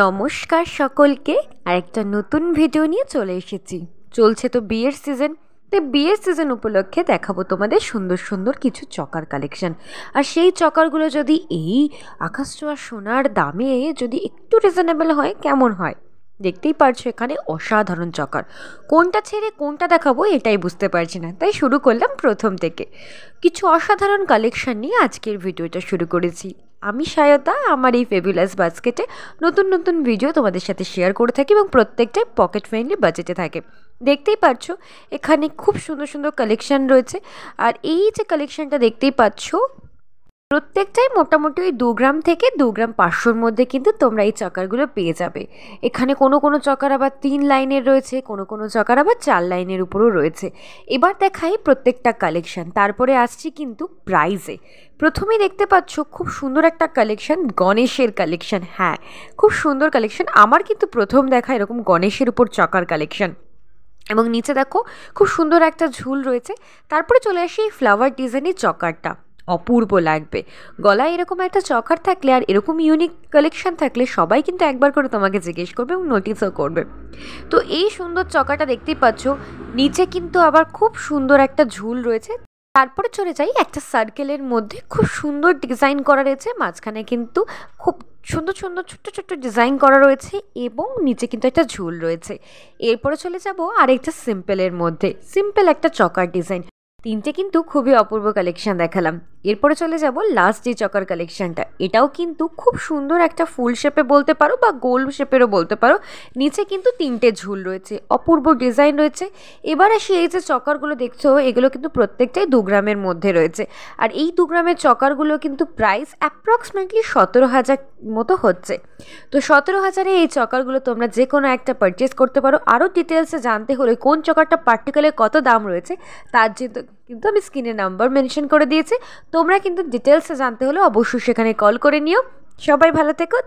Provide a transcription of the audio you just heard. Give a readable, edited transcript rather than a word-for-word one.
নমস্কার সকলকে আরেকটা নতুন ভিডিও নিয়ে চলে এসেছি। চলছে তো বিয়ের সিজন, তাই বিয়ের সিজন উপলক্ষে দেখাবো তোমাদের সুন্দর সুন্দর কিছু চকার কালেকশন। আর সেই চকারগুলো যদি এই আকাশ ছোঁয়া সোনার দামে যদি একটু রিজনেবল হয় কেমন হয়, দেখতেই পারছো এখানে অসাধারণ চকার। কোনটা ছেড়ে কোনটা দেখাবো এটাই বুঝতে পারছি না, তাই শুরু করলাম প্রথম থেকে। কিছু অসাধারণ কালেকশন নিয়ে আজকের ভিডিওটা শুরু করেছি। আমি সায়তা, আমার এই ফেবুলাস বাস্কেটে নতুন নতুন ভিডিও তোমাদের সাথে শেয়ার করে থাকি এবং প্রত্যেকটাই পকেট ফ্রেন্ডলি বাজেটে থাকে। দেখতেই পাচ্ছ এখানে খুব সুন্দর সুন্দর কালেকশন রয়েছে। আর এই যে কালেকশনটা দেখতেই পাচ্ছ প্রত্যেকটাই মোটামুটি ওই 2 গ্রাম থেকে 2 গ্রাম 500-র মধ্যে কিন্তু তোমরা এই চকারগুলো পেয়ে যাবে। এখানে কোনো কোনো চকার আবার 3 লাইনের রয়েছে, কোনো কোনো চকার আবার 4 লাইনের উপরও রয়েছে। এবার দেখাই প্রত্যেকটা কালেকশন, তারপরে আসছি কিন্তু প্রাইজে। প্রথমেই দেখতে পাচ্ছ খুব সুন্দর একটা কালেকশন, গণেশের কালেকশন। হ্যাঁ, খুব সুন্দর কালেকশন। আমার কিন্তু প্রথম দেখা এরকম গণেশের উপর চকার কালেকশন। এবং নিচে দেখো খুব সুন্দর একটা ঝুল রয়েছে। তারপরে চলে আসি এই ফ্লাওয়ার ডিজাইনের চকারটা, অপূর্ব লাগবে। গলায় এরকম একটা চকার থাকলে আর এরকম ইউনিক কালেকশন থাকলে সবাই কিন্তু একবার করে তোমাকে জিজ্ঞেস করবে এবং নোটিসও করবে। তো এই সুন্দর চকাটা দেখতেই পাচ্ছ, নিচে কিন্তু আবার খুব সুন্দর একটা ঝুল রয়েছে। তারপরে চলে যাই একটা সার্কেলের মধ্যে, খুব সুন্দর ডিজাইন করা রয়েছে, মাঝখানে কিন্তু খুব সুন্দর সুন্দর ছোট্ট ছোট্ট ডিজাইন করা রয়েছে এবং নিচে কিন্তু একটা ঝুল রয়েছে। এরপরে চলে যাব আরেকটা সিম্পলের মধ্যে, সিম্পল একটা চকার ডিজাইন। তিনটে কিন্তু খুবই অপূর্ব কালেকশন দেখালাম। এরপরে চলে যাব লাস্ট যে চকার কালেকশনটা, এটাও কিন্তু খুব সুন্দর একটা ফুল শেপে বলতে পারো বা গোল শেপেরও বলতে পারো। নিচে কিন্তু 3টে ঝুল রয়েছে, অপূর্ব ডিজাইন রয়েছে। এবার আসি এই যে চকারগুলো দেখছো, এগুলো কিন্তু প্রত্যেকটাই 2 গ্রামের মধ্যে রয়েছে। আর এই 2 গ্রামের চকারগুলো কিন্তু প্রাইস অ্যাপ্রক্সিমেটলি 17,000 মতো হচ্ছে। তো 17,000-এ এই চকারগুলো তোমরা যে কোনো একটা পারচেস করতে পারো। আরও ডিটেলসে জানতে হলে কোন চকারটা পার্টিকুলার কত দাম রয়েছে তার কিন্তু আমি স্ক্রিনে নাম্বার মেনশন করে দিয়েছি। তোমরা কিন্তু ডিটেলসে জানতে হলে অবশ্যই সেখানে কল করে নিও। সবাই ভালো থেকো।